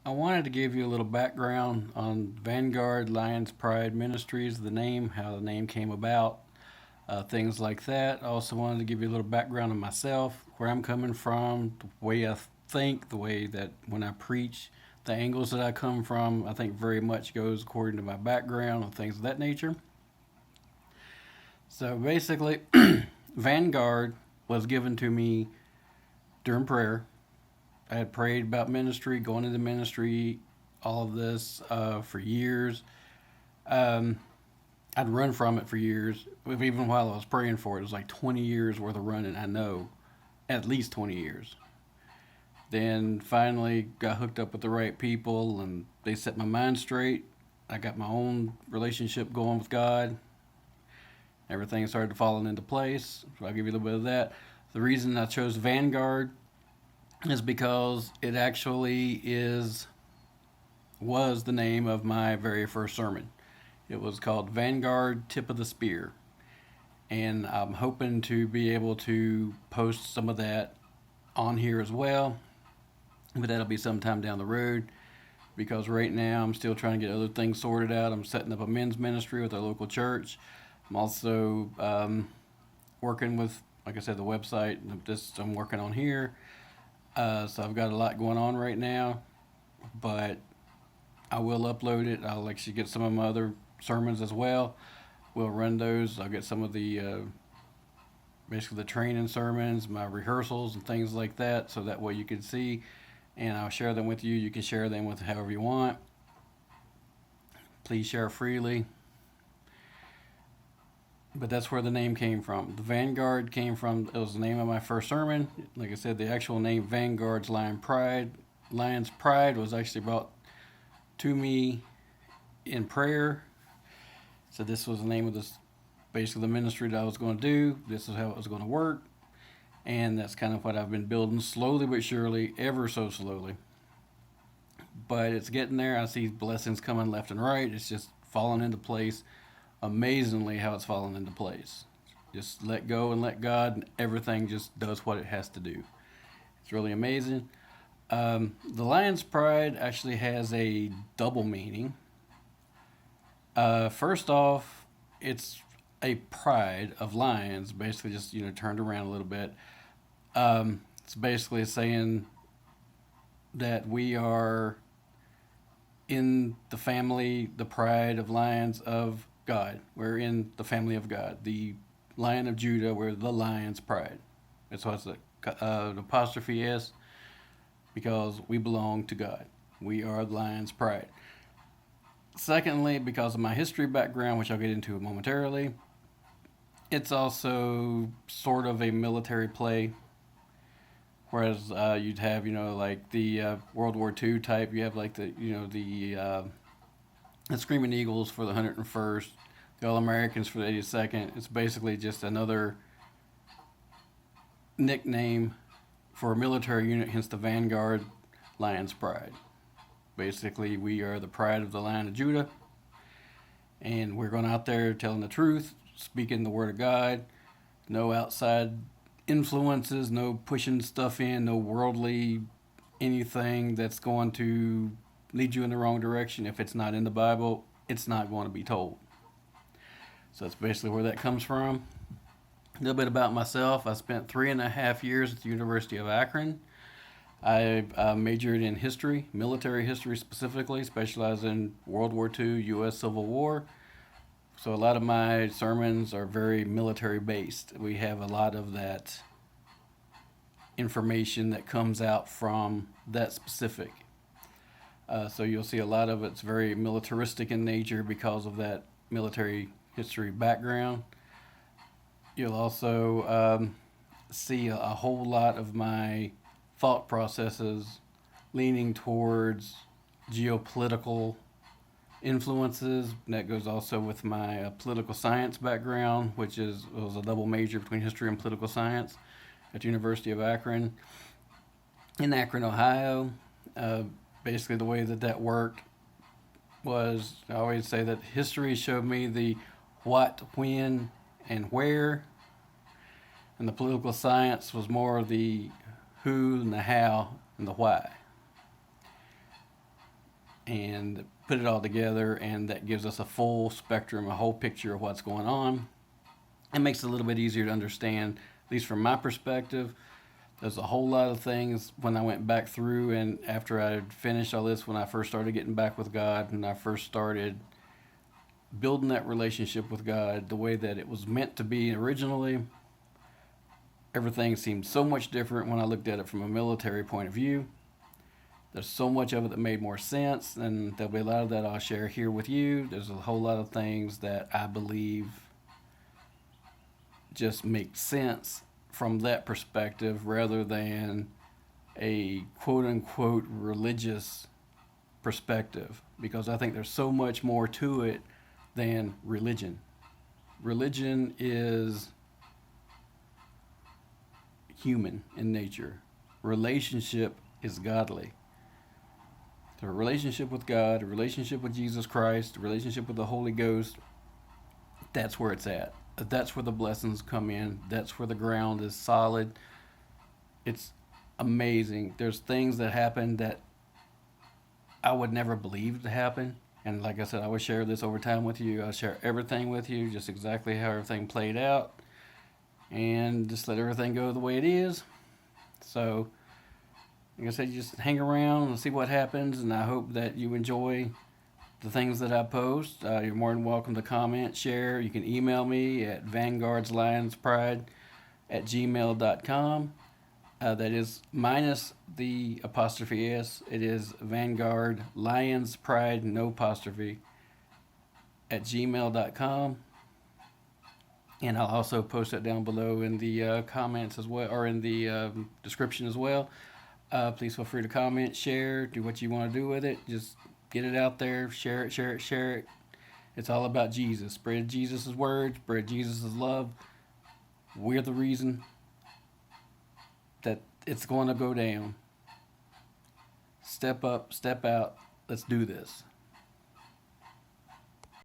I wanted to give you a little background on Vanguard Lions Pride Ministries, the name, how the name came about, things like that. I also wanted to give you a little background on myself, where I'm coming from, the way I think, the way that when I preach, the angles that I come from, I think very much goes according to my background and things of that nature. So basically, Vanguard was given to me during prayer. I had prayed about ministry, going into ministry, all of this for years. Um, I'd run from it for years. Even while I was praying for it, it was like 20 years worth of running. I know, at least 20 years. Then finally got hooked up with the right people, and they set my mind straight. I got my own relationship going with God. Everything started falling into place. So I'll give you a little bit of that. The reason I chose Vanguard is because it actually is was the name of my very first sermon. It was called Vanguard Tip of the Spear. And I'm hoping to be able to post some of that on here as well. But that'll be sometime down the road because right now I'm still trying to get other things sorted out. I'm setting up a men's ministry with our local church. I'm also working with, like I said, the website. I'm working on here. So I've got a lot going on right now, but I will upload it. I'll actually get some of my other sermons as well. We'll run those. I'll get some of the basically the training sermons, my rehearsals, and things like that, so that way you can see, and I'll share them with you. You can share them with however you want. Please share freely. But that's where the name came from. The Vanguard came from, it was the name of my first sermon. Like I said, the actual name Vanguard's Lion's Pride was actually brought to me in prayer. So this was the name of this, basically the ministry that I was going to do. This is how it was going to work. And that's kind of what I've been building slowly but surely, ever so slowly. But it's getting there. I see blessings coming left and right. It's just falling into place amazingly how it's fallen into place. Just let go and let God, and everything just does what it has to do. It's really amazing. The Lion's Pride actually has a double meaning. First off, it's a pride of lions, basically just turned around a little bit. It's basically saying that we are in the family, the pride of lions of God. We're in the family of God. The Lion of Judah, we're the Lion's Pride. That's why it's an apostrophe S, because we belong to God. We are the Lion's Pride. Secondly, because of my history background, which I'll get into momentarily, it's also sort of a military play. Whereas you'd have, like the World War II type, you have like the Screaming Eagles for the 101st, the All Americans for the 82nd. It's basically just another nickname for a military unit, hence the Vanguard Lion's Pride. Basically, we are the pride of the Lion of Judah, and we're going out there telling the truth, speaking the word of God, no outside influences, no pushing stuff in, no worldly anything that's going to lead you in the wrong direction. If it's not in the Bible, it's not going to be told. So that's basically where that comes from. A little bit about myself. I spent 3.5 years at the University of Akron. I majored in history, military history specifically, specialized in World War II, U.S. Civil War. So a lot of my sermons are very military based. We have a lot of that information that comes out from that specific. So you'll see a lot of it's very militaristic in nature because of that military history background. You'll also see a whole lot of my thought processes leaning towards geopolitical influences. That goes also with my political science background, which was a double major between history and political science at the University of Akron in Akron, Ohio. Basically, the way that worked was, I always say that history showed me the what, when, and where, and the political science was more of the who and the how and the why. and put it all together, and that gives us a full spectrum, a whole picture of what's going on. It makes it a little bit easier to understand, at least from my perspective. There's a whole lot of things when I went back through, and after I had finished all this, when I first started getting back with God, and I first started building that relationship with God the way that it was meant to be originally, everything seemed so much different when I looked at it from a military point of view. There's so much of it that made more sense, and there'll be a lot of that I'll share here with you. There's a whole lot of things that I believe just make sense from that perspective rather than a quote unquote religious perspective, because I think there's so much more to it than religion. Religion is human in nature, relationship is godly. So a relationship with God, a relationship with Jesus Christ, a relationship with the Holy Ghost, that's where it's at. That's where the blessings come in. That's where the ground is solid. It's amazing. There's things that happen that I would never believe to happen. And like I said, I would share this over time with you. I'll share everything with you, just exactly how everything played out. And just let everything go the way it is. So, like I said, you just hang around and see what happens. And I hope that you enjoy the things that I post. You're more than welcome to comment, share. You can email me at vanguardslionspride@gmail.com. That is minus the apostrophe S. It is Vanguard Lions Pride, no apostrophe, @gmail.com. And I'll also post it down below in the comments as well, or in the description as well. Please feel free to comment, share, do what you want to do with it. Just get it out there, share it, share it, share it. It's all about Jesus. Spread Jesus' words, spread Jesus' love. We're the reason that it's going to go down. Step up, step out. Let's do this.